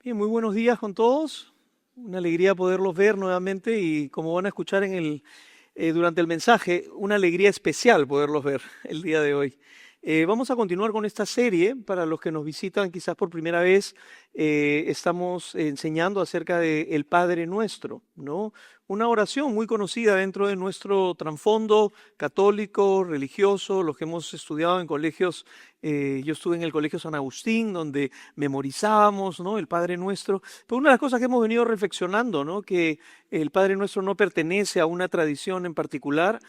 Bien, muy buenos días con todos. Una alegría poderlos ver nuevamente y como van a escuchar durante el mensaje, una alegría especial poderlos ver el día de hoy. Vamos a continuar con esta serie. Para los que nos visitan quizás por primera vez, estamos enseñando acerca del Padre Nuestro, ¿no? Una oración muy conocida dentro de nuestro trasfondo católico, religioso, los que hemos estudiado en colegios. Yo estuve en el Colegio San Agustín, donde memorizábamos, ¿no?, el Padre Nuestro. Pero una de las cosas que hemos venido reflexionando, ¿no?, que el Padre Nuestro no pertenece a una tradición en particular.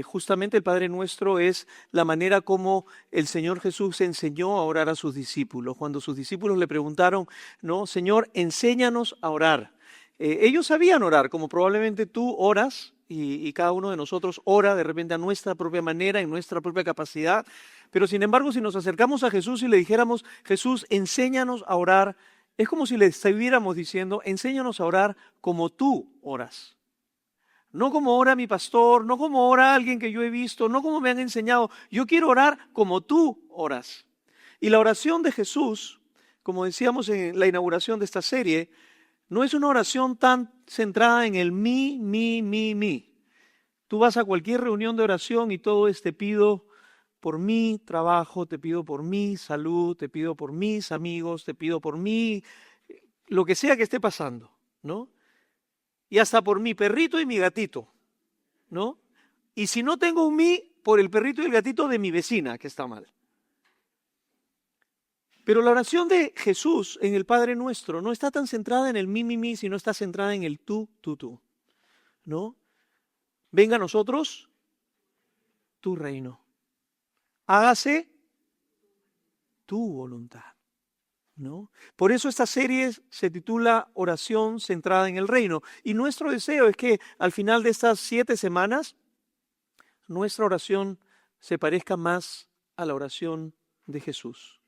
Justamente el Padre Nuestro es la manera como el Señor Jesús enseñó a orar a sus discípulos. Cuando sus discípulos le preguntaron, ¿no?, Señor, enséñanos a orar. Ellos sabían orar, como probablemente tú oras, y cada uno de nosotros ora de repente a nuestra propia manera, en nuestra propia capacidad. Pero sin embargo, si nos acercamos a Jesús y le dijéramos, Jesús, enséñanos a orar, es como si le estuviéramos diciendo, enséñanos a orar como tú oras. No como ora mi pastor, no como ora alguien que yo he visto, no como me han enseñado. Yo quiero orar como tú oras. Y la oración de Jesús, como decíamos en la inauguración de esta serie, no es una oración tan centrada en el mí, mí, mí, mí. Tú vas a cualquier reunión de oración y todo es te pido por mi trabajo, te pido por mi salud, te pido por mis amigos, te pido por mí, lo que sea que esté pasando, ¿no? Y hasta por mi perrito y mi gatito, ¿no? Y si no tengo un mí, por el perrito y el gatito de mi vecina, que está mal. Pero la oración de Jesús en el Padre Nuestro no está tan centrada en el mí, sino está centrada en el tú, ¿no? Venga a nosotros tu reino. Hágase tu voluntad, ¿no? Por eso esta serie se titula Oración centrada en el reino. Y nuestro deseo es que al final de estas 7 semanas, nuestra oración se parezca más a la oración de Jesús.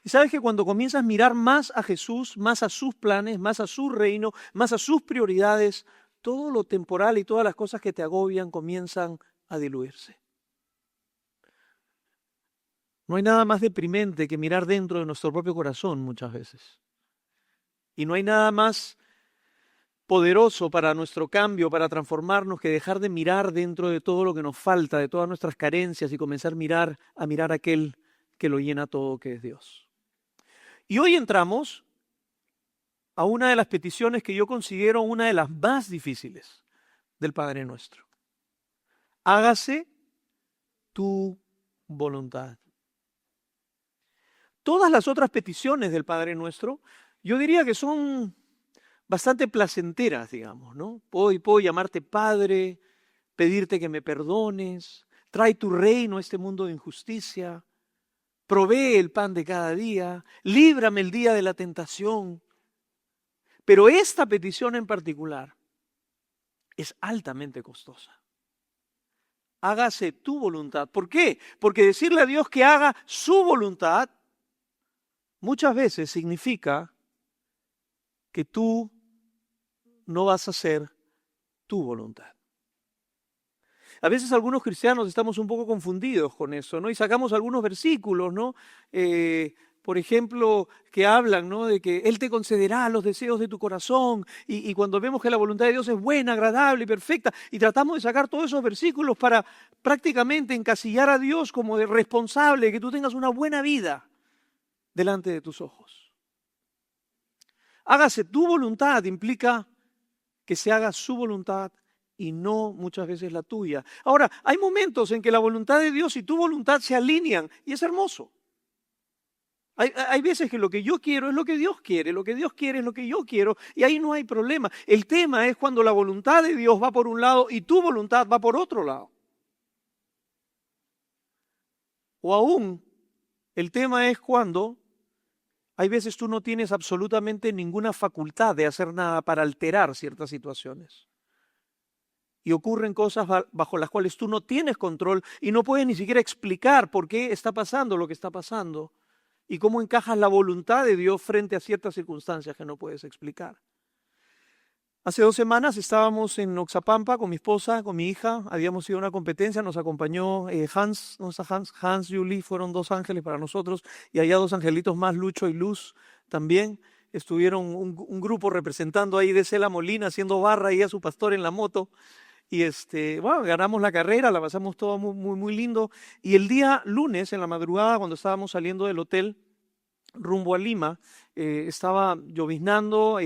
Y sabes que cuando comienzas a mirar más a Jesús, más a sus planes, más a su reino, más a sus prioridades, todo lo temporal y todas las cosas que te agobian comienzan a diluirse. No hay nada más deprimente que mirar dentro de nuestro propio corazón muchas veces. Y no hay nada más poderoso para nuestro cambio, para transformarnos, que dejar de mirar dentro de todo lo que nos falta, de todas nuestras carencias y comenzar a mirar a aquel que lo llena todo, que es Dios. Y hoy entramos a una de las peticiones que yo considero una de las más difíciles del Padre Nuestro. Hágase tu voluntad. Todas las otras peticiones del Padre Nuestro, yo diría que son bastante placenteras, digamos, ¿no? Puedo llamarte Padre, pedirte que me perdones, trae tu reino a este mundo de injusticia, provee el pan de cada día, líbrame el día de la tentación. Pero esta petición en particular es altamente costosa. Hágase tu voluntad. ¿Por qué? Porque decirle a Dios que haga su voluntad muchas veces significa que tú no vas a hacer tu voluntad. A veces algunos cristianos estamos un poco confundidos con eso, ¿no? Y sacamos algunos versículos, ¿no? Por ejemplo, que hablan, ¿no?, de que Él te concederá los deseos de tu corazón. Y cuando vemos que la voluntad de Dios es buena, agradable y perfecta, y tratamos de sacar todos esos versículos para prácticamente encasillar a Dios como de responsable de que tú tengas una buena vida delante de tus ojos. Hágase tu voluntad implica que se haga su voluntad y no muchas veces la tuya. Ahora, hay momentos en que la voluntad de Dios y tu voluntad se alinean y es hermoso. Hay veces que lo que yo quiero es lo que Dios quiere, lo que Dios quiere es lo que yo quiero, y ahí no hay problema. El tema es cuando la voluntad de Dios va por un lado y tu voluntad va por otro lado. O aún, el tema es cuando hay veces tú no tienes absolutamente ninguna facultad de hacer nada para alterar ciertas situaciones. Y ocurren cosas bajo las cuales tú no tienes control y no puedes ni siquiera explicar por qué está pasando lo que está pasando y cómo encajas la voluntad de Dios frente a ciertas circunstancias que no puedes explicar. Hace 2 semanas estábamos en Oxapampa con mi esposa, con mi hija, habíamos ido a una competencia, nos acompañó Hans, Julie, fueron 2 ángeles para nosotros y allá 2 angelitos más, Lucho y Luz también. estuvieron un grupo representando ahí de Cela Molina haciendo barra y a su pastor en la moto. Y bueno, ganamos la carrera, la pasamos todo muy, muy, muy lindo. Y el día lunes, en la madrugada, cuando estábamos saliendo del hotel rumbo a Lima, estaba lloviznando,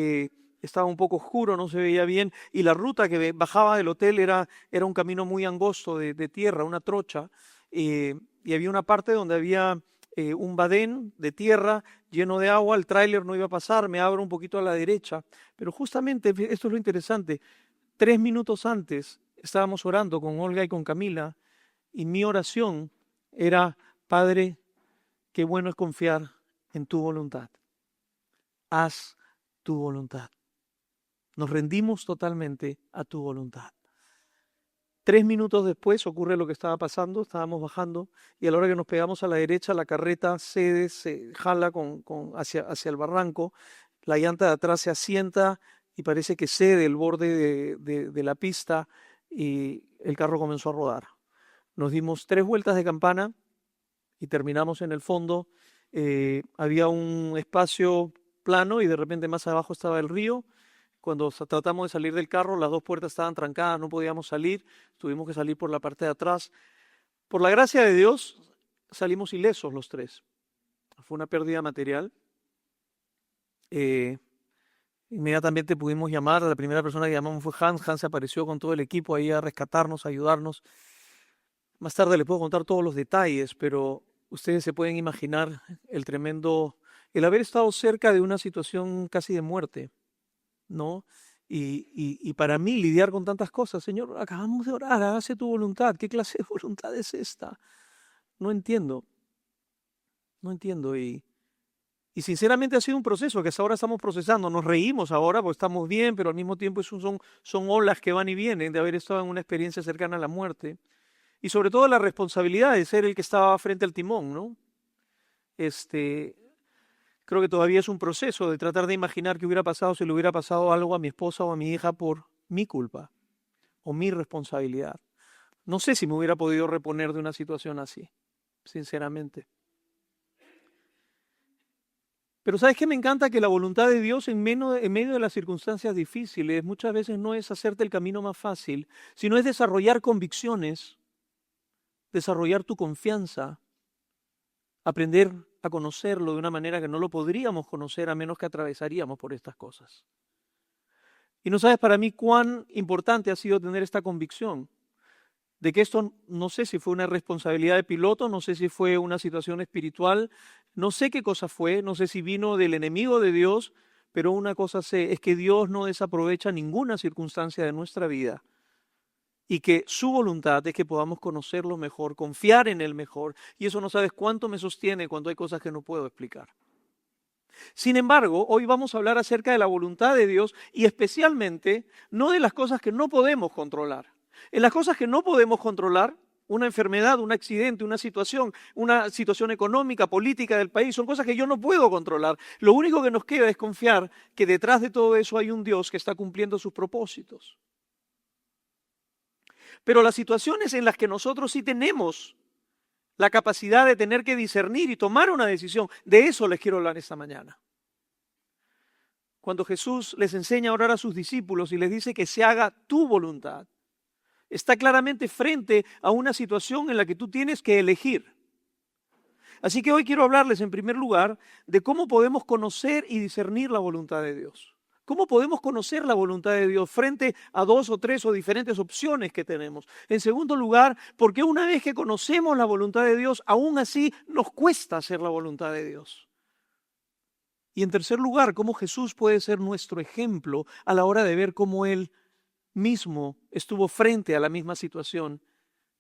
estaba un poco oscuro, no se veía bien, y la ruta que bajaba del hotel era un camino muy angosto de tierra, una trocha, y había una parte donde había un badén de tierra lleno de agua, el tráiler no iba a pasar, me abro un poquito a la derecha, pero justamente esto es lo interesante. 3 minutos antes estábamos orando con Olga y con Camila y mi oración era: Padre, qué bueno es confiar en tu voluntad. Haz tu voluntad. Nos rendimos totalmente a tu voluntad. 3 minutos después ocurre lo que estaba pasando, estábamos bajando y a la hora que nos pegamos a la derecha la carreta cede, se jala hacia el barranco, la llanta de atrás se asienta y parece que cede el borde de la pista y el carro comenzó a rodar. Nos dimos 3 vueltas de campana y terminamos en el fondo. Había un espacio plano y de repente más abajo estaba el río. Cuando tratamos de salir del carro, las 2 puertas estaban trancadas, no podíamos salir, tuvimos que salir por la parte de atrás. Por la gracia de Dios, salimos ilesos los 3. Fue una pérdida material. Inmediatamente pudimos llamar, la primera persona que llamamos fue Hans. Hans se apareció con todo el equipo ahí a rescatarnos, a ayudarnos. Más tarde les puedo contar todos los detalles, pero ustedes se pueden imaginar el haber estado cerca de una situación casi de muerte, ¿no? Y para mí lidiar con tantas cosas: Señor, acabamos de orar, hágase tu voluntad. ¿Qué clase de voluntad es esta? No entiendo. Y sinceramente ha sido un proceso que hasta ahora estamos procesando. Nos reímos ahora porque estamos bien, pero al mismo tiempo son olas que van y vienen de haber estado en una experiencia cercana a la muerte. Y sobre todo la responsabilidad de ser el que estaba frente al timón, ¿no? Creo que todavía es un proceso de tratar de imaginar qué hubiera pasado si le hubiera pasado algo a mi esposa o a mi hija por mi culpa o mi responsabilidad. No sé si me hubiera podido reponer de una situación así, sinceramente. Pero ¿sabes qué? Me encanta que la voluntad de Dios en medio de las circunstancias difíciles muchas veces no es hacerte el camino más fácil, sino es desarrollar convicciones, desarrollar tu confianza, aprender a conocerlo de una manera que no lo podríamos conocer a menos que atravesaríamos por estas cosas. Y no sabes para mí cuán importante ha sido tener esta convicción de que esto, no sé si fue una responsabilidad de piloto, no sé si fue una situación espiritual, no sé qué cosa fue, no sé si vino del enemigo de Dios, pero una cosa sé, es que Dios no desaprovecha ninguna circunstancia de nuestra vida y que su voluntad es que podamos conocerlo mejor, confiar en Él mejor, y eso no sabes cuánto me sostiene cuando hay cosas que no puedo explicar. Sin embargo, hoy vamos a hablar acerca de la voluntad de Dios y especialmente no de las cosas que no podemos controlar. En las cosas que no podemos controlar, una enfermedad, un accidente, una situación económica, política del país, son cosas que yo no puedo controlar. Lo único que nos queda es confiar que detrás de todo eso hay un Dios que está cumpliendo sus propósitos. Pero las situaciones en las que nosotros sí tenemos la capacidad de tener que discernir y tomar una decisión, de eso les quiero hablar esta mañana. Cuando Jesús les enseña a orar a sus discípulos y les dice que se haga tu voluntad, está claramente frente a una situación en la que tú tienes que elegir. Así que hoy quiero hablarles en primer lugar de cómo podemos conocer y discernir la voluntad de Dios. ¿Cómo podemos conocer la voluntad de Dios frente a 2 o 3 o diferentes opciones que tenemos? En segundo lugar, ¿por qué una vez que conocemos la voluntad de Dios, aún así nos cuesta hacer la voluntad de Dios? Y en tercer lugar, ¿cómo Jesús puede ser nuestro ejemplo a la hora de ver cómo Él mismo estuvo frente a la misma situación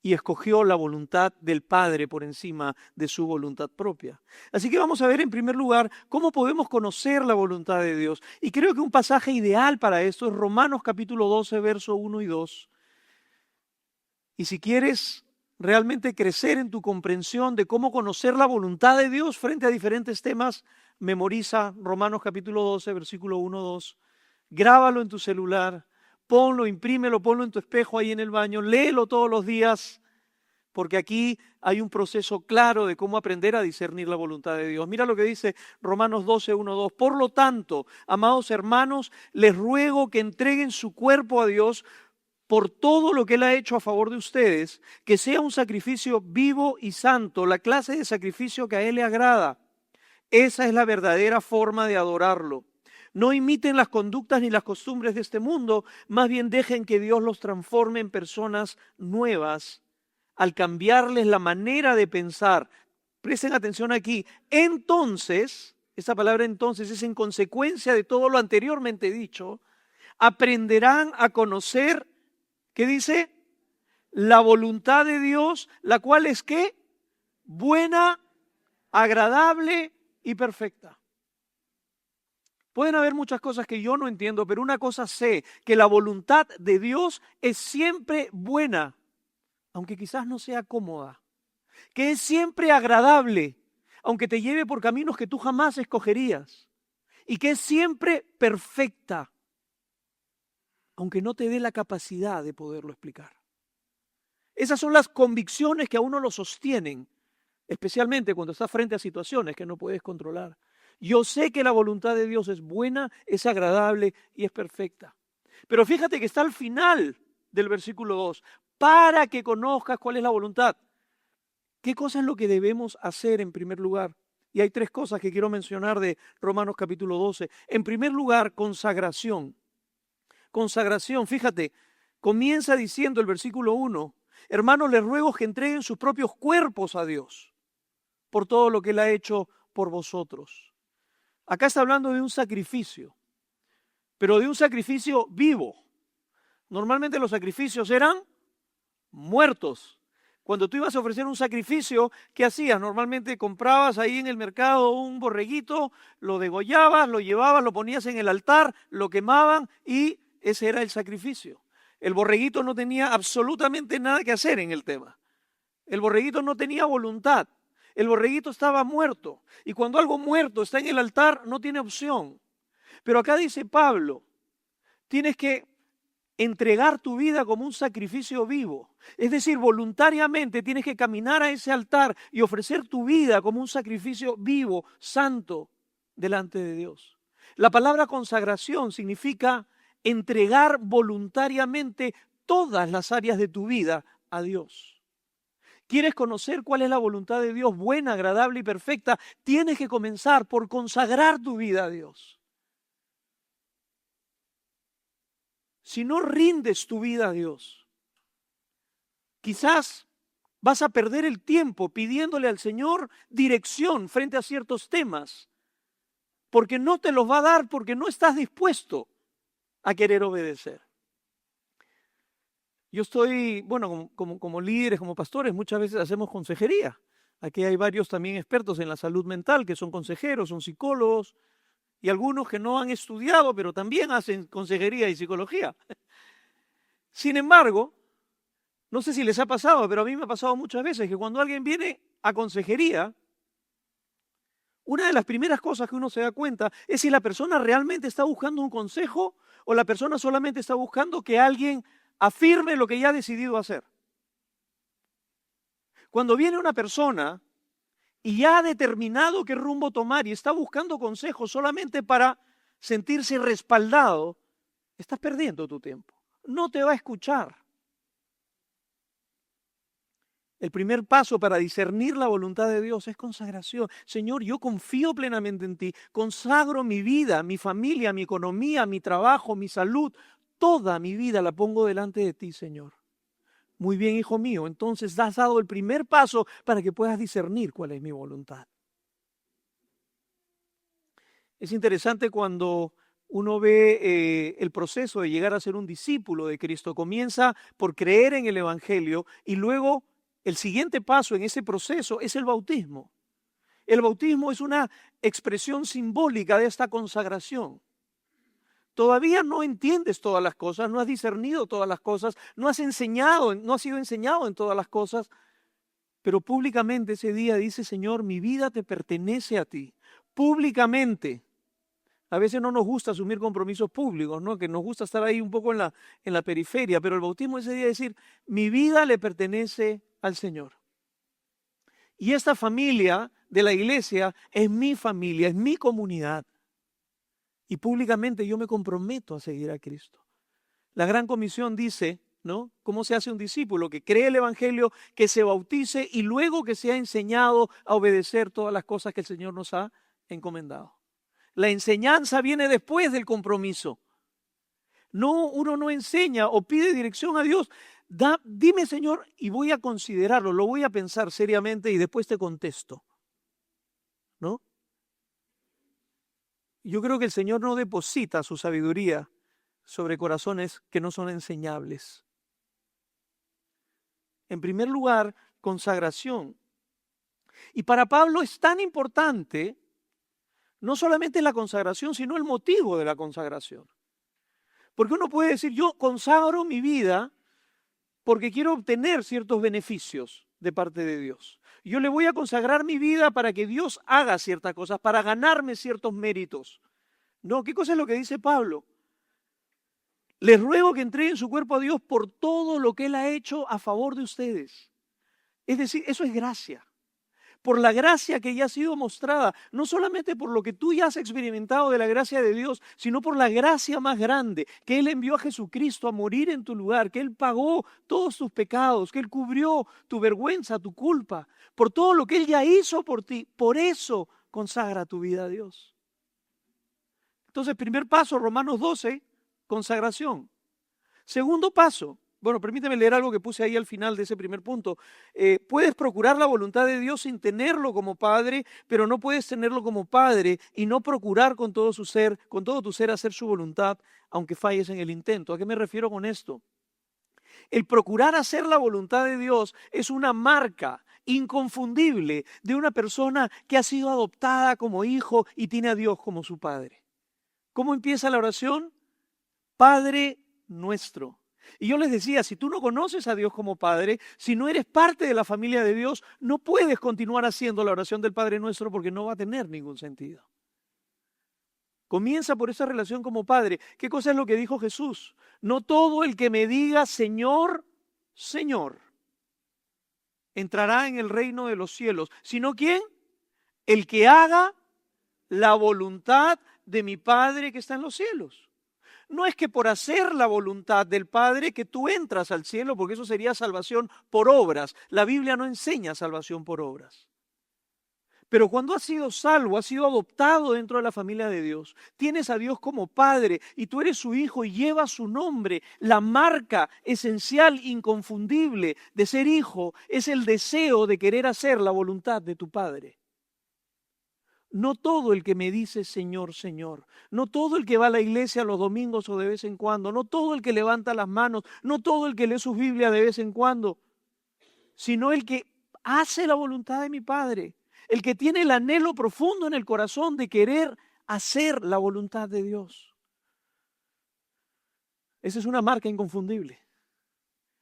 y escogió la voluntad del Padre por encima de su voluntad propia? Así que vamos a ver en primer lugar cómo podemos conocer la voluntad de Dios. Y creo que un pasaje ideal para esto es Romanos capítulo 12, verso 1 y 2. Y si quieres realmente crecer en tu comprensión de cómo conocer la voluntad de Dios frente a diferentes temas, memoriza Romanos capítulo 12, versículo 1, 2. Grábalo en tu celular. Ponlo, imprímelo, ponlo en tu espejo ahí en el baño, léelo todos los días, porque aquí hay un proceso claro de cómo aprender a discernir la voluntad de Dios. Mira lo que dice Romanos 12, 1, 2. Por lo tanto, amados hermanos, les ruego que entreguen su cuerpo a Dios por todo lo que Él ha hecho a favor de ustedes, que sea un sacrificio vivo y santo, la clase de sacrificio que a Él le agrada. Esa es la verdadera forma de adorarlo. No imiten las conductas ni las costumbres de este mundo, más bien dejen que Dios los transforme en personas nuevas al cambiarles la manera de pensar. Presten atención aquí. Entonces, esta palabra entonces es en consecuencia de todo lo anteriormente dicho, aprenderán a conocer, ¿qué dice? La voluntad de Dios, la cual es ¿qué? Buena, agradable y perfecta. Pueden haber muchas cosas que yo no entiendo, pero una cosa sé, que la voluntad de Dios es siempre buena, aunque quizás no sea cómoda, que es siempre agradable, aunque te lleve por caminos que tú jamás escogerías, y que es siempre perfecta, aunque no te dé la capacidad de poderlo explicar. Esas son las convicciones que a uno lo sostienen, especialmente cuando estás frente a situaciones que no puedes controlar. Yo sé que la voluntad de Dios es buena, es agradable y es perfecta. Pero fíjate que está al final del versículo 2, para que conozcas cuál es la voluntad. ¿Qué cosa es lo que debemos hacer en primer lugar? Y hay tres cosas que quiero mencionar de Romanos capítulo 12. En primer lugar, consagración. Consagración, fíjate, comienza diciendo el versículo 1, hermanos, les ruego que entreguen sus propios cuerpos a Dios por todo lo que Él ha hecho por vosotros. Acá está hablando de un sacrificio, pero de un sacrificio vivo. Normalmente los sacrificios eran muertos. Cuando tú ibas a ofrecer un sacrificio, ¿qué hacías? Normalmente comprabas ahí en el mercado un borreguito, lo degollabas, lo llevabas, lo ponías en el altar, lo quemaban y ese era el sacrificio. El borreguito no tenía absolutamente nada que hacer en el tema. El borreguito no tenía voluntad. El borreguito estaba muerto. Y cuando algo muerto está en el altar, no tiene opción. Pero acá dice Pablo, tienes que entregar tu vida como un sacrificio vivo. Es decir, voluntariamente tienes que caminar a ese altar y ofrecer tu vida como un sacrificio vivo, santo, delante de Dios. La palabra consagración significa entregar voluntariamente todas las áreas de tu vida a Dios. ¿Quieres conocer cuál es la voluntad de Dios, buena, agradable y perfecta? Tienes que comenzar por consagrar tu vida a Dios. Si no rindes tu vida a Dios, quizás vas a perder el tiempo pidiéndole al Señor dirección frente a ciertos temas, porque no te los va a dar porque no estás dispuesto a querer obedecer. Yo estoy, bueno, como líderes, como pastores, muchas veces hacemos consejería. Aquí hay varios también expertos en la salud mental que son consejeros, son psicólogos, y algunos que no han estudiado, pero también hacen consejería y psicología. Sin embargo, no sé si les ha pasado, pero a mí me ha pasado muchas veces que cuando alguien viene a consejería, una de las primeras cosas que uno se da cuenta es si la persona realmente está buscando un consejo o la persona solamente está buscando que alguien afirme lo que ya ha decidido hacer. Cuando viene una persona y ya ha determinado qué rumbo tomar y está buscando consejos solamente para sentirse respaldado, estás perdiendo tu tiempo. No te va a escuchar. El primer paso para discernir la voluntad de Dios es consagración. Señor, yo confío plenamente en ti. Consagro mi vida, mi familia, mi economía, mi trabajo, mi salud. Toda mi vida la pongo delante de ti, Señor. Muy bien, hijo mío. Entonces has dado el primer paso para que puedas discernir cuál es mi voluntad. Es interesante cuando uno ve el proceso de llegar a ser un discípulo de Cristo. Comienza por creer en el Evangelio y luego el siguiente paso en ese proceso es el bautismo. El bautismo es una expresión simbólica de esta consagración. Todavía no entiendes todas las cosas, no has discernido todas las cosas, no has enseñado, no has sido enseñado en todas las cosas, pero públicamente ese día dice, Señor, mi vida te pertenece a ti. Públicamente. A veces no nos gusta asumir compromisos públicos, ¿no? Que nos gusta estar ahí un poco en la periferia, pero el bautismo ese día es decir, mi vida le pertenece al Señor. Y esta familia de la iglesia es mi familia, es mi comunidad. Y públicamente yo me comprometo a seguir a Cristo. La Gran Comisión dice, ¿no? ¿Cómo se hace un discípulo? Que cree el Evangelio, que se bautice y luego que sea enseñado a obedecer todas las cosas que el Señor nos ha encomendado. La enseñanza viene después del compromiso. No, uno no enseña o pide dirección a Dios. Dime, Señor, y voy a considerarlo, lo voy a pensar seriamente y después te contesto. ¿No? Yo creo que el Señor no deposita su sabiduría sobre corazones que no son enseñables. En primer lugar, consagración. Y para Pablo es tan importante no solamente la consagración, sino el motivo de la consagración. Porque uno puede decir, yo consagro mi vida porque quiero obtener ciertos beneficios de parte de Dios. Yo le voy a consagrar mi vida para que Dios haga ciertas cosas, para ganarme ciertos méritos. No, ¿qué cosa es lo que dice Pablo? Les ruego que entreguen su cuerpo a Dios por todo lo que Él ha hecho a favor de ustedes. Es decir, eso es gracia. Por la gracia que ya ha sido mostrada, no solamente por lo que tú ya has experimentado de la gracia de Dios, sino por la gracia más grande, que Él envió a Jesucristo a morir en tu lugar, que Él pagó todos tus pecados, que Él cubrió tu vergüenza, tu culpa, por todo lo que Él ya hizo por ti. Por eso consagra tu vida a Dios. Entonces, primer paso, Romanos 12, consagración. Segundo paso, bueno, permíteme leer algo que puse ahí al final de ese primer punto. Puedes procurar la voluntad de Dios sin tenerlo como padre, pero no puedes tenerlo como padre y no procurar con todo tu ser hacer su voluntad, aunque falles en el intento. ¿A qué me refiero con esto? El procurar hacer la voluntad de Dios es una marca inconfundible de una persona que ha sido adoptada como hijo y tiene a Dios como su padre. ¿Cómo empieza la oración? Padre nuestro. Y yo les decía, si tú no conoces a Dios como Padre, si no eres parte de la familia de Dios, no puedes continuar haciendo la oración del Padre Nuestro porque no va a tener ningún sentido. Comienza por esa relación como Padre. ¿Qué cosa es lo que dijo Jesús? No todo el que me diga Señor, Señor, entrará en el reino de los cielos, sino ¿quién? El que haga la voluntad de mi Padre que está en los cielos. No es que por hacer la voluntad del Padre que tú entras al cielo, porque eso sería salvación por obras. La Biblia no enseña salvación por obras. Pero cuando has sido salvo, has sido adoptado dentro de la familia de Dios, tienes a Dios como Padre y tú eres su hijo y llevas su nombre, la marca esencial, inconfundible de ser hijo es el deseo de querer hacer la voluntad de tu Padre. No todo el que me dice Señor, Señor, no todo el que va a la iglesia los domingos o de vez en cuando, no todo el que levanta las manos, no todo el que lee sus Biblias de vez en cuando, sino el que hace la voluntad de mi Padre, el que tiene el anhelo profundo en el corazón de querer hacer la voluntad de Dios. Esa es una marca inconfundible.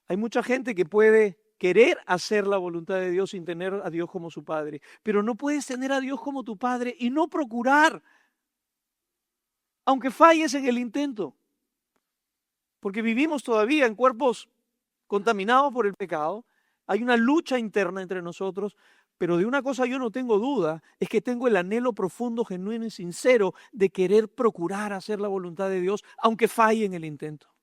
Hay mucha gente que puede querer hacer la voluntad de Dios sin tener a Dios como su Padre. Pero no puedes tener a Dios como tu Padre y no procurar, aunque falles en el intento. Porque vivimos todavía en cuerpos contaminados por el pecado. Hay una lucha interna entre nosotros. Pero de una cosa yo no tengo duda, es que tengo el anhelo profundo, genuino y sincero de querer procurar hacer la voluntad de Dios, aunque falle en el intento.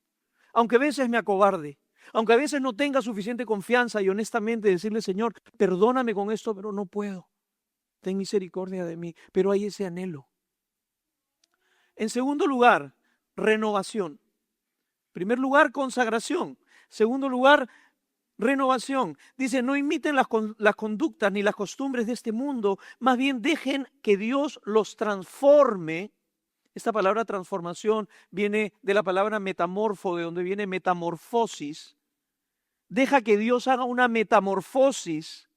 Aunque a veces me acobarde. Aunque a veces no tenga suficiente confianza y honestamente decirle, Señor, perdóname con esto, pero no puedo. Ten misericordia de mí. Pero hay ese anhelo. En segundo lugar, renovación. En primer lugar, consagración. Segundo lugar, renovación. Dice, no imiten las conductas ni las costumbres de este mundo, más bien dejen que Dios los transforme. Esta palabra transformación viene de la palabra metamorfo, de donde viene metamorfosis. Deja que Dios haga una metamorfosis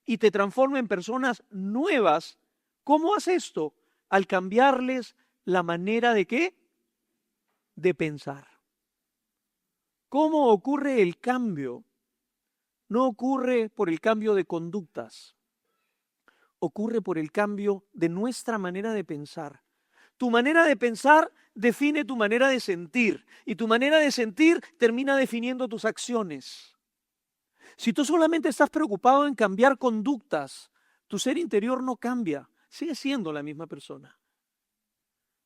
y te transforme en personas nuevas. ¿Cómo hace esto? Al cambiarles la manera de ¿qué? De pensar. ¿Cómo ocurre el cambio? No ocurre por el cambio de conductas. Ocurre por el cambio de nuestra manera de pensar. Tu manera de pensar define tu manera de sentir y tu manera de sentir termina definiendo tus acciones. Si tú solamente estás preocupado en cambiar conductas, tu ser interior no cambia, sigue siendo la misma persona.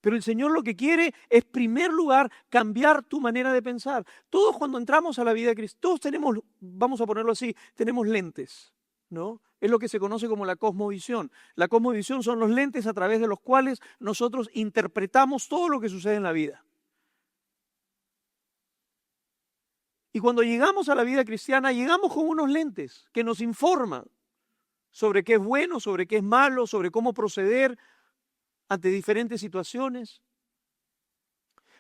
Pero el Señor lo que quiere es, en primer lugar, cambiar tu manera de pensar. Todos cuando entramos a la vida de Cristo, todos tenemos, vamos a ponerlo así, tenemos lentes, ¿no? Es lo que se conoce como la cosmovisión. La cosmovisión son los lentes a través de los cuales nosotros interpretamos todo lo que sucede en la vida. Y cuando llegamos a la vida cristiana, llegamos con unos lentes que nos informan sobre qué es bueno, sobre qué es malo, sobre cómo proceder ante diferentes situaciones.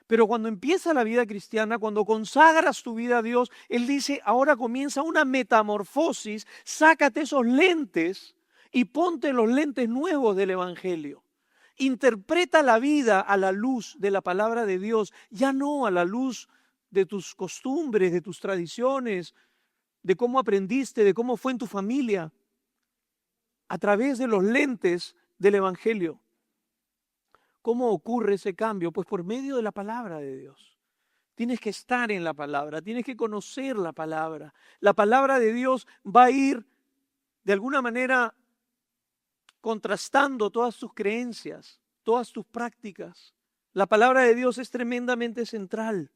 Pero cuando empieza la vida cristiana, cuando consagras tu vida a Dios, Él dice, ahora comienza una metamorfosis, sácate esos lentes y ponte los lentes nuevos del Evangelio. Interpreta la vida a la luz de la palabra de Dios, ya no a la luz de tus costumbres, de tus tradiciones, de cómo aprendiste, de cómo fue en tu familia, a través de los lentes del Evangelio. ¿Cómo ocurre ese cambio? Pues por medio de la palabra de Dios. Tienes que estar en la palabra, tienes que conocer la palabra. La palabra de Dios va a ir, de alguna manera, contrastando todas tus creencias, todas tus prácticas. La palabra de Dios es tremendamente central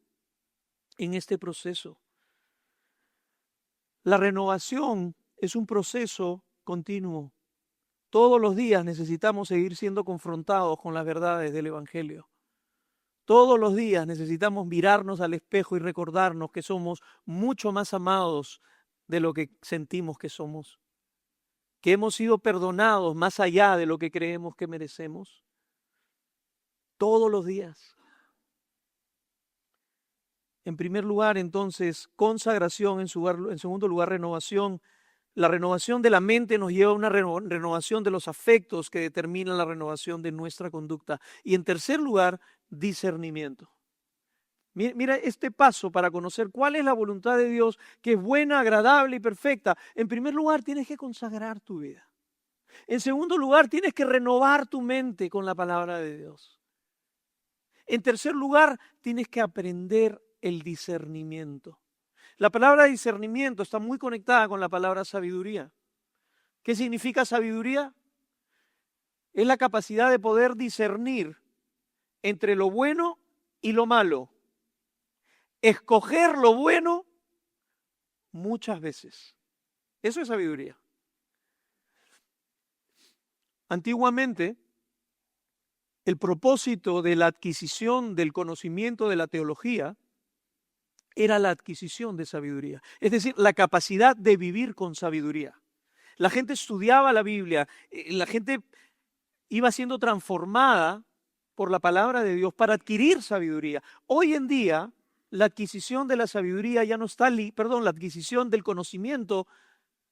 en este proceso. La renovación es un proceso continuo. Todos los días necesitamos seguir siendo confrontados con las verdades del Evangelio. Todos los días necesitamos mirarnos al espejo y recordarnos que somos mucho más amados de lo que sentimos que somos, que hemos sido perdonados más allá de lo que creemos que merecemos. Todos los días. En primer lugar, entonces, consagración, en segundo lugar, renovación. La renovación de la mente nos lleva a una renovación de los afectos que determinan la renovación de nuestra conducta. Y en tercer lugar, discernimiento. Mira este paso para conocer cuál es la voluntad de Dios, que es buena, agradable y perfecta. En primer lugar, tienes que consagrar tu vida. En segundo lugar, tienes que renovar tu mente con la palabra de Dios. En tercer lugar, tienes que aprender el discernimiento. La palabra discernimiento está muy conectada con la palabra sabiduría. ¿Qué significa sabiduría? Es la capacidad de poder discernir entre lo bueno y lo malo. Escoger lo bueno muchas veces. Eso es sabiduría. Antiguamente, el propósito de la adquisición del conocimiento de la teología era la adquisición de sabiduría, es decir, la capacidad de vivir con sabiduría. La gente estudiaba la Biblia, la gente iba siendo transformada por la palabra de Dios para adquirir sabiduría. Hoy en día, la adquisición de la sabiduría ya no está, la adquisición del conocimiento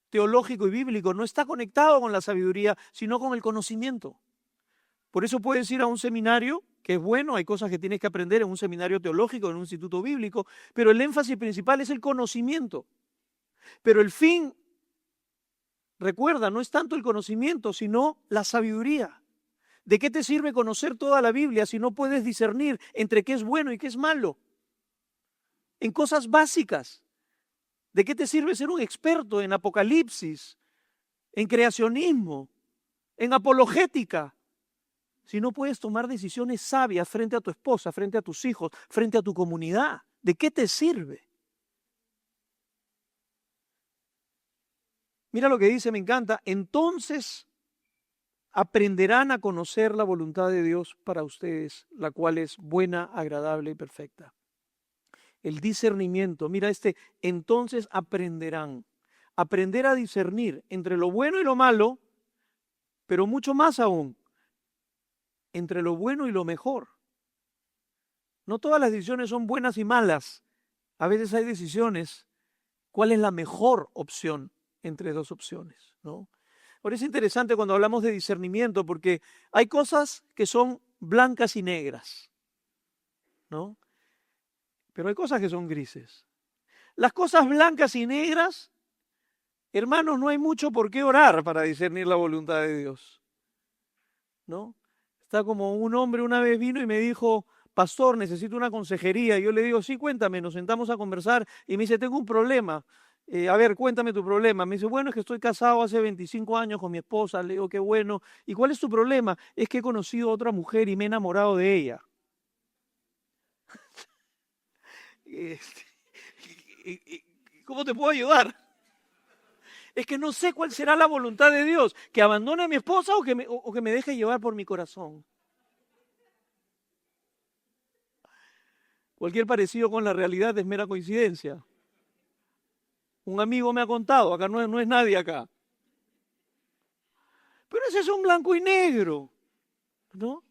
teológico y bíblico no está conectado con la sabiduría, sino con el conocimiento. Por eso puedes ir a un seminario, que es bueno, hay cosas que tienes que aprender en un seminario teológico, en un instituto bíblico, pero el énfasis principal es el conocimiento. Pero el fin, recuerda, no es tanto el conocimiento, sino la sabiduría. ¿De qué te sirve conocer toda la Biblia si no puedes discernir entre qué es bueno y qué es malo? En cosas básicas. ¿De qué te sirve ser un experto en Apocalipsis, en creacionismo, en apologética, si no puedes tomar decisiones sabias frente a tu esposa, frente a tus hijos, frente a tu comunidad? ¿De qué te sirve? Mira lo que dice, me encanta. Entonces aprenderán a conocer la voluntad de Dios para ustedes, la cual es buena, agradable y perfecta. El discernimiento, mira entonces aprenderán. Aprender a discernir entre lo bueno y lo malo, pero mucho más aún, entre lo bueno y lo mejor. No todas las decisiones son buenas y malas. A veces hay decisiones, ¿cuál es la mejor opción entre dos opciones? ¿No? Ahora es interesante cuando hablamos de discernimiento porque hay cosas que son blancas y negras, ¿no? Pero hay cosas que son grises. Las cosas blancas y negras, hermanos, no hay mucho por qué orar para discernir la voluntad de Dios, ¿no? Está como un hombre una vez vino y me dijo, pastor, necesito una consejería. Y yo le digo, sí, cuéntame, nos sentamos a conversar y me dice, tengo un problema. A ver, cuéntame tu problema. Me dice, bueno, es que estoy casado hace 25 años con mi esposa. Le digo, qué bueno. ¿Y cuál es tu problema? Es que he conocido a otra mujer y me he enamorado de ella. Este, ¿Cómo te puedo ayudar? Es que no sé cuál será la voluntad de Dios, que abandone a mi esposa o que me deje llevar por mi corazón. Cualquier parecido con la realidad es mera coincidencia. Un amigo me ha contado, acá no es nadie acá. Pero ese es un blanco y negro, ¿no?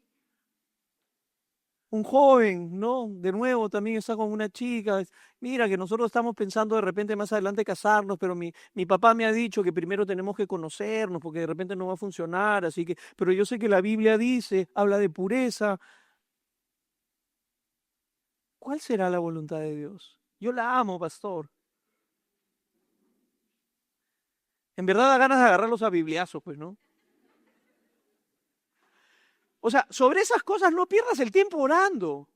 Un joven, ¿no? De nuevo también está con una chica. Mira, que nosotros estamos pensando de repente más adelante casarnos, pero mi papá me ha dicho que primero tenemos que conocernos porque de repente no va a funcionar, así que, pero yo sé que la Biblia dice, habla de pureza. ¿Cuál será la voluntad de Dios? Yo la amo, pastor. En verdad da ganas de agarrarlos a bibliazos, pues, ¿no? O sea, sobre esas cosas no pierdas el tiempo orando.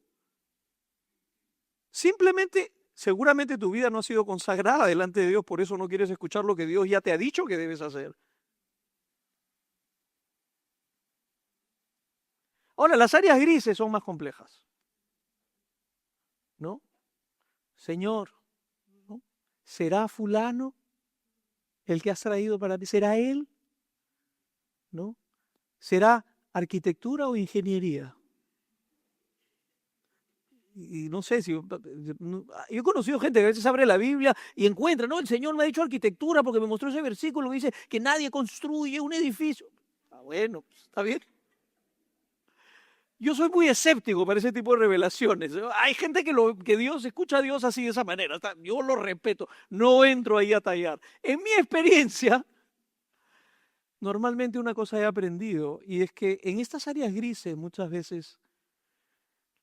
Simplemente, seguramente tu vida no ha sido consagrada delante de Dios, por eso no quieres escuchar lo que Dios ya te ha dicho que debes hacer. Ahora, las áreas grises son más complejas, ¿no? Señor, ¿no? ¿Será fulano el que has traído para ti? ¿Será él? ¿No? ¿Será arquitectura o ingeniería? Y no sé si yo he conocido gente que a veces abre la Biblia y encuentra, no, el Señor me ha dicho arquitectura porque me mostró ese versículo que dice que nadie construye un edificio. Ah, bueno, pues, está bien. Yo soy muy escéptico para ese tipo de revelaciones. Hay gente que Dios escucha a Dios así de esa manera. Yo lo respeto, no entro ahí a tallar. En mi experiencia, normalmente una cosa he aprendido y es que en estas áreas grises muchas veces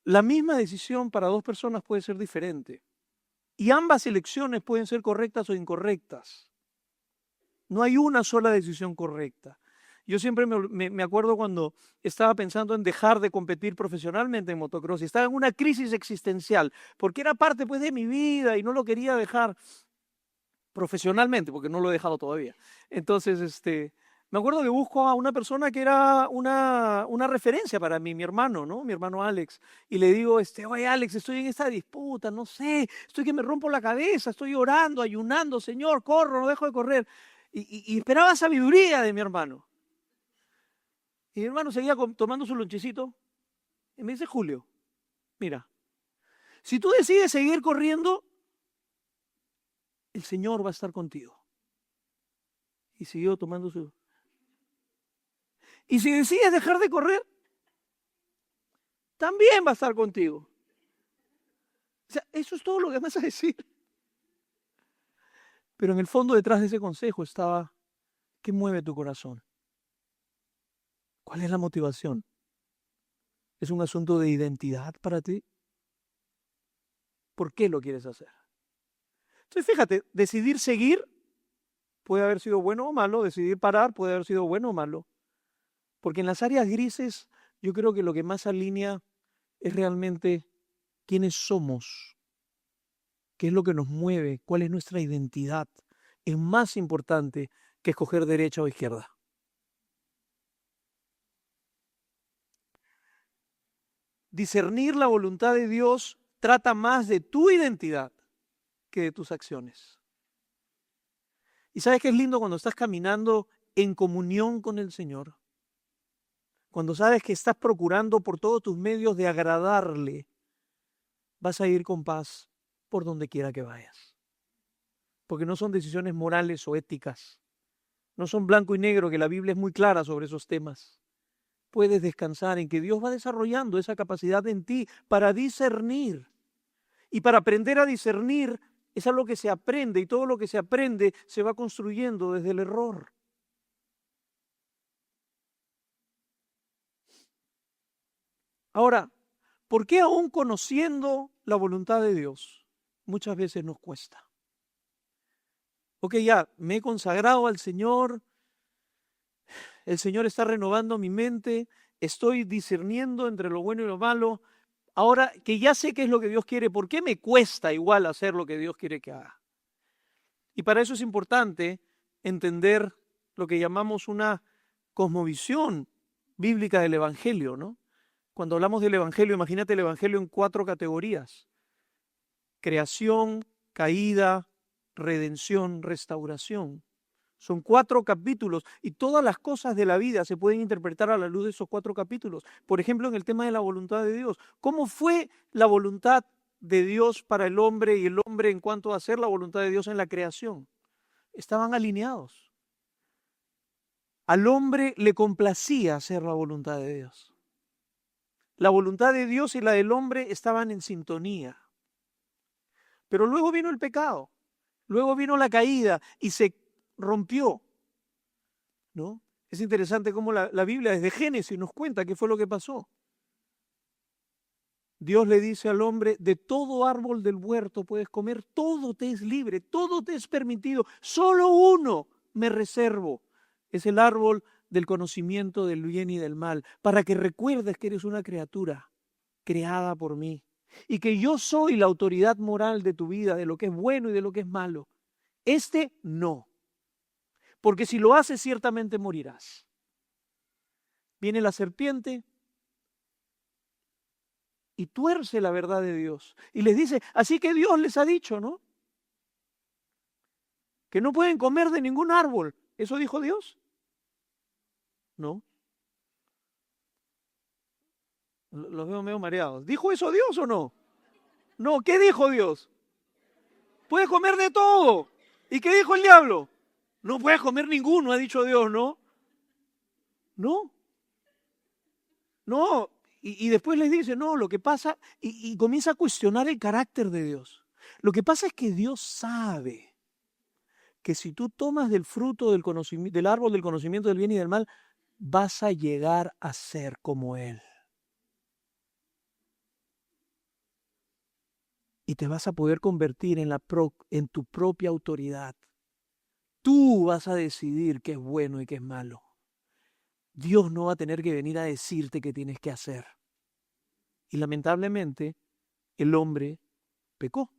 la misma decisión para dos personas puede ser diferente. Y ambas elecciones pueden ser correctas o incorrectas. No hay una sola decisión correcta. Yo siempre me acuerdo cuando estaba pensando en dejar de competir profesionalmente en motocross y estaba en una crisis existencial, porque era parte pues de mi vida y no lo quería dejar profesionalmente, porque no lo he dejado todavía. Entonces, me acuerdo que busco a una persona que era una referencia para mí, mi hermano, ¿no? Mi hermano Alex. Y le digo, oye Alex, estoy en esta disputa, no sé, estoy que me rompo la cabeza, estoy orando, ayunando, Señor, corro, no dejo de correr. Y esperaba sabiduría de mi hermano. Y mi hermano seguía tomando su lonchecito y me dice, Julio, mira, si tú decides seguir corriendo, el Señor va a estar contigo. Y siguió tomando su... Y si decides dejar de correr, también va a estar contigo. O sea, eso es todo lo que me vas a decir. Pero en el fondo detrás de ese consejo estaba, ¿qué mueve tu corazón? ¿Cuál es la motivación? ¿Es un asunto de identidad para ti? ¿Por qué lo quieres hacer? Entonces, fíjate, decidir seguir puede haber sido bueno o malo, decidir parar puede haber sido bueno o malo. Porque en las áreas grises yo creo que lo que más alinea es realmente quiénes somos, qué es lo que nos mueve, cuál es nuestra identidad. Es más importante que escoger derecha o izquierda. Discernir la voluntad de Dios trata más de tu identidad que de tus acciones. ¿Y sabes qué es lindo cuando estás caminando en comunión con el Señor? Cuando sabes que estás procurando por todos tus medios de agradarle, vas a ir con paz por donde quiera que vayas. Porque no son decisiones morales o éticas. No son blanco y negro, que la Biblia es muy clara sobre esos temas. Puedes descansar en que Dios va desarrollando esa capacidad en ti para discernir. Y para aprender a discernir es algo que se aprende y todo lo que se aprende se va construyendo desde el error. Ahora, ¿por qué aún conociendo la voluntad de Dios muchas veces nos cuesta? Ok, ya me he consagrado al Señor, el Señor está renovando mi mente, estoy discerniendo entre lo bueno y lo malo. Ahora que ya sé qué es lo que Dios quiere, ¿por qué me cuesta igual hacer lo que Dios quiere que haga? Y para eso es importante entender lo que llamamos una cosmovisión bíblica del Evangelio, ¿no? Cuando hablamos del Evangelio, imagínate el Evangelio en 4 categorías: creación, caída, redención, restauración. Son 4 capítulos y todas las cosas de la vida se pueden interpretar a la luz de esos 4 capítulos. Por ejemplo, en el tema de la voluntad de Dios. ¿Cómo fue la voluntad de Dios para el hombre y el hombre en cuanto a hacer la voluntad de Dios en la creación? Estaban alineados. Al hombre le complacía hacer la voluntad de Dios. La voluntad de Dios y la del hombre estaban en sintonía. Pero luego vino el pecado, luego vino la caída y se rompió, ¿no? Es interesante cómo la Biblia desde Génesis nos cuenta qué fue lo que pasó. Dios le dice al hombre: de todo árbol del huerto puedes comer, todo te es libre, todo te es permitido, solo uno me reservo. Es el árbol del conocimiento del bien y del mal, para que recuerdes que eres una criatura creada por mí y que yo soy la autoridad moral de tu vida, de lo que es bueno y de lo que es malo. No, porque si lo haces ciertamente morirás. Viene la serpiente y tuerce la verdad de Dios y les dice: así que Dios les ha dicho, ¿no?, que no pueden comer de ningún árbol. ¿Eso dijo Dios? No. Los veo medio mareados. ¿Dijo eso Dios o no? No. ¿Qué dijo Dios? Puedes comer de todo. ¿Y qué dijo el diablo? No puedes comer ninguno, ha dicho Dios, ¿no? No. No. Y después les dice: no, lo que pasa, y comienza a cuestionar el carácter de Dios. Lo que pasa es que Dios sabe que si tú tomas del fruto del árbol del conocimiento del bien y del mal, vas a llegar a ser como Él. Y te vas a poder convertir en tu propia autoridad. Tú vas a decidir qué es bueno y qué es malo. Dios no va a tener que venir a decirte qué tienes que hacer. Y lamentablemente, el hombre pecó.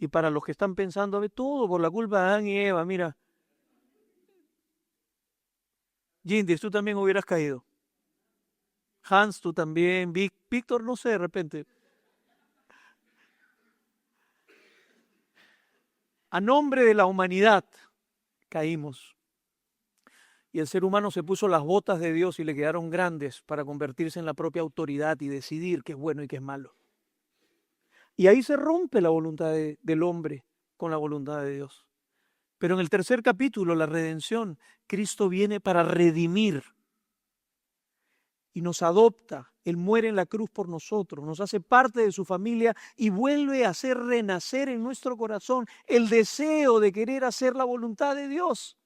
Y para los que están pensando: a ver, todo por la culpa de Adán y Eva, mira. Yindis, tú también hubieras caído. Hans, tú también. Víctor, no sé, de repente. A nombre de la humanidad caímos. Y el ser humano se puso las botas de Dios y le quedaron grandes para convertirse en la propia autoridad y decidir qué es bueno y qué es malo. Y ahí se rompe la voluntad del hombre con la voluntad de Dios. Pero en el tercer capítulo, la redención, Cristo viene para redimir y nos adopta. Él muere en la cruz por nosotros, nos hace parte de su familia y vuelve a hacer renacer en nuestro corazón el deseo de querer hacer la voluntad de Dios.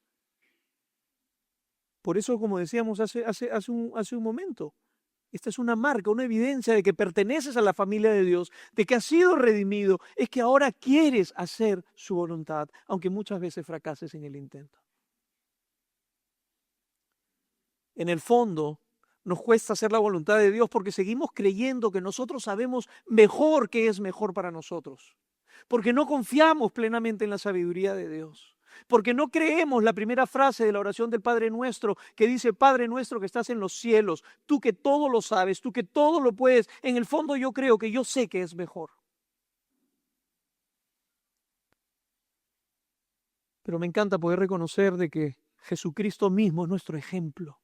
Por eso, como decíamos hace un momento, esta es una marca, una evidencia de que perteneces a la familia de Dios, de que has sido redimido, es que ahora quieres hacer su voluntad, aunque muchas veces fracases en el intento. En el fondo, nos cuesta hacer la voluntad de Dios porque seguimos creyendo que nosotros sabemos mejor qué es mejor para nosotros, porque no confiamos plenamente en la sabiduría de Dios. Porque no creemos la primera frase de la oración del Padre Nuestro que dice: Padre nuestro que estás en los cielos, tú que todo lo sabes, tú que todo lo puedes. En el fondo yo creo que yo sé que es mejor. Pero me encanta poder reconocer de que Jesucristo mismo es nuestro ejemplo.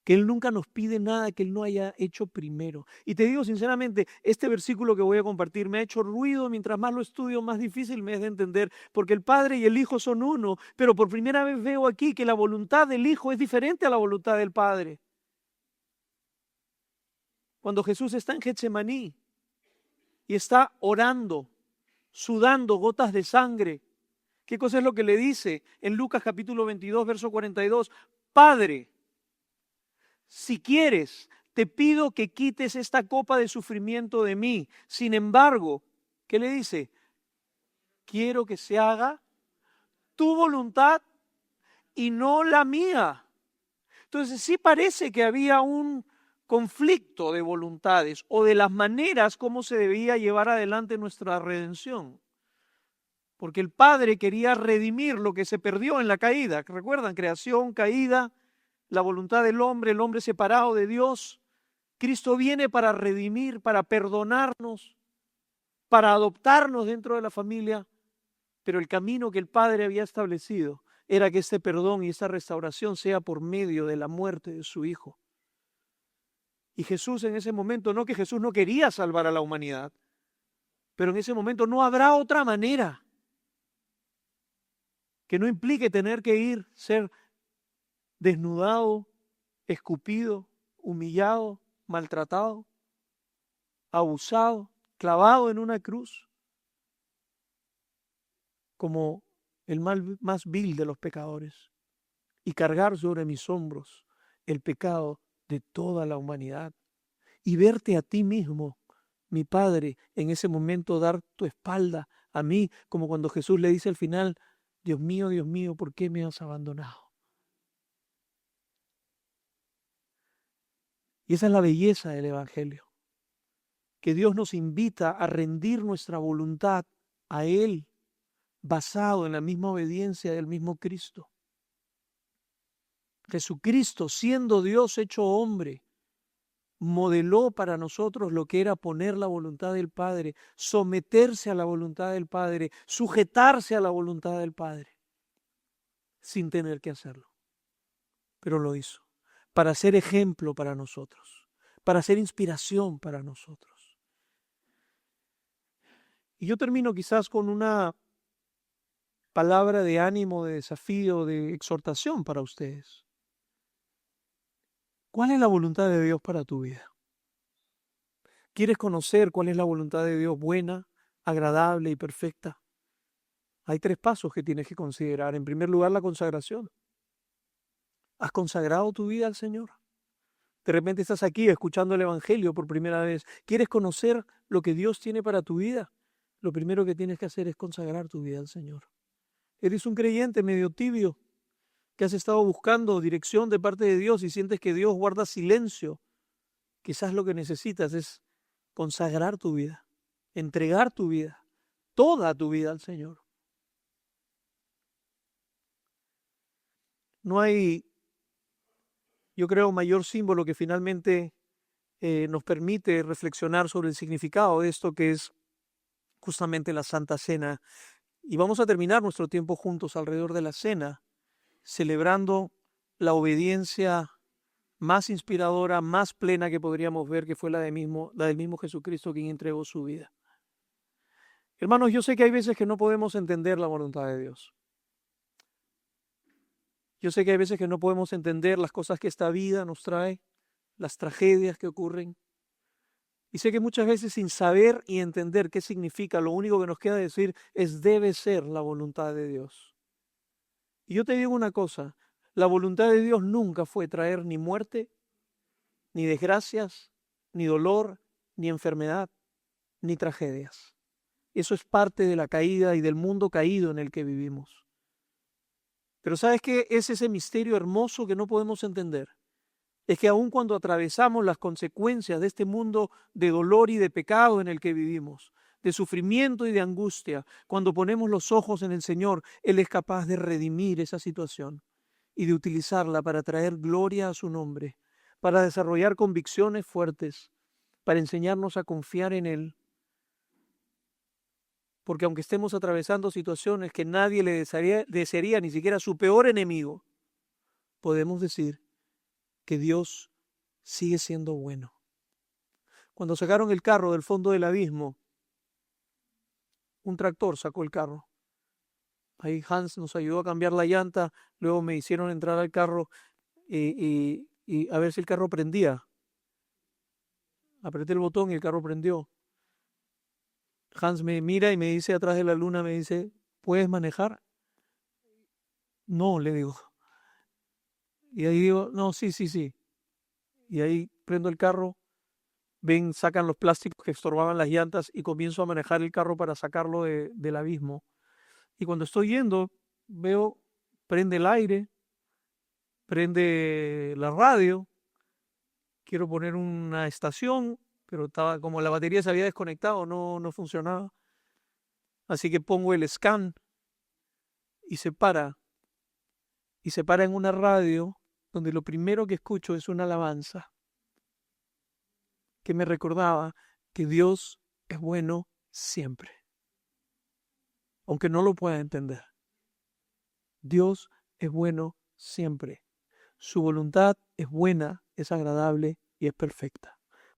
Que Él nunca nos pide nada que Él no haya hecho primero. Y te digo sinceramente, este versículo que voy a compartir me ha hecho ruido. Mientras más lo estudio, más difícil me es de entender, porque el Padre y el Hijo son uno, pero por primera vez veo aquí que la voluntad del Hijo es diferente a la voluntad del Padre. Cuando Jesús está en Getsemaní y está orando, sudando gotas de sangre, ¿qué cosa es lo que le dice en Lucas capítulo 22, verso 42? Padre, si quieres, te pido que quites esta copa de sufrimiento de mí. Sin embargo, ¿qué le dice? Quiero que se haga tu voluntad y no la mía. Entonces sí parece que había un conflicto de voluntades o de las maneras como se debía llevar adelante nuestra redención. porque el Padre quería redimir lo que se perdió en la caída. ¿Recuerdan? Creación, caída, la voluntad del hombre, el hombre separado de Dios. Cristo viene para redimir, para perdonarnos, para adoptarnos dentro de la familia, pero el camino que el Padre había establecido era que este perdón y esta restauración sea por medio de la muerte de su Hijo. Y Jesús en ese momento, no que Jesús no quería salvar a la humanidad, pero en ese momento no habrá otra manera que no implique tener que ir, ser desnudado, escupido, humillado, maltratado, abusado, clavado en una cruz, como el mal más vil de los pecadores, y cargar sobre mis hombros el pecado de toda la humanidad, y verte a ti mismo, mi Padre, en ese momento dar tu espalda a mí, como cuando Jesús le dice al final, Dios mío, ¿por qué me has abandonado? Y esa es la belleza del Evangelio, que Dios nos invita a rendir nuestra voluntad a Él, basado en la misma obediencia del mismo Cristo. Jesucristo, siendo Dios hecho hombre, modeló para nosotros lo que era poner la voluntad del Padre, someterse a la voluntad del Padre, sujetarse a la voluntad del Padre, sin tener que hacerlo. Pero lo hizo, para ser ejemplo para nosotros, para ser inspiración para nosotros. Y yo termino quizás con una palabra de ánimo, de desafío, de exhortación para ustedes. ¿Cuál es la voluntad de Dios para tu vida? ¿Quieres conocer cuál es la voluntad de Dios buena, agradable y perfecta? Hay 3 pasos que tienes que considerar. En primer lugar, la consagración. ¿Has consagrado tu vida al Señor? De repente estás aquí escuchando el Evangelio por primera vez. ¿Quieres conocer lo que Dios tiene para tu vida? Lo primero que tienes que hacer es consagrar tu vida al Señor. Eres un creyente medio tibio, que has estado buscando dirección de parte de Dios y sientes que Dios guarda silencio. Quizás lo que necesitas es consagrar tu vida, entregar tu vida, toda tu vida al Señor. No hay, yo creo, mayor símbolo que finalmente nos permite reflexionar sobre el significado de esto que es justamente la Santa Cena. Y vamos a terminar nuestro tiempo juntos alrededor de la cena, celebrando la obediencia más inspiradora, más plena que podríamos ver, que fue la del mismo Jesucristo, quien entregó su vida. Hermanos, yo sé que hay veces que no podemos entender la voluntad de Dios. Yo sé que hay veces que no podemos entender las cosas que esta vida nos trae, las tragedias que ocurren. Y sé que muchas veces sin saber y entender qué significa, lo único que nos queda decir es debe ser la voluntad de Dios. Y yo te digo una cosa, la voluntad de Dios nunca fue traer ni muerte, ni desgracias, ni dolor, ni enfermedad, ni tragedias. Eso es parte de la caída y del mundo caído en el que vivimos. Pero ¿sabes qué? Es ese misterio hermoso que no podemos entender. Es que aun cuando atravesamos las consecuencias de este mundo de dolor y de pecado en el que vivimos, de sufrimiento y de angustia, cuando ponemos los ojos en el Señor, Él es capaz de redimir esa situación y de utilizarla para traer gloria a su nombre, para desarrollar convicciones fuertes, para enseñarnos a confiar en Él. Porque aunque estemos atravesando situaciones que nadie le desearía ni siquiera a su peor enemigo, podemos decir que Dios sigue siendo bueno. Cuando sacaron el carro del fondo del abismo, un tractor sacó el carro. Ahí Hans nos ayudó a cambiar la llanta, luego me hicieron entrar al carro y a ver si el carro prendía. Apreté el botón y el carro prendió. Hans me mira y me dice atrás de la luna, me dice, ¿puedes manejar? No, le digo. Y ahí digo, no, sí. Y ahí prendo el carro, ven, sacan los plásticos que estorbaban las llantas y comienzo a manejar el carro para sacarlo del abismo. Y cuando estoy yendo, veo, prende el aire, prende la radio, quiero poner una estación, pero estaba como la batería se había desconectado, no funcionaba. Así que pongo el scan y se para. Y se para en una radio donde lo primero que escucho es una alabanza que me recordaba que Dios es bueno siempre, aunque no lo pueda entender. Dios es bueno siempre. Su voluntad es buena, es agradable y es perfecta.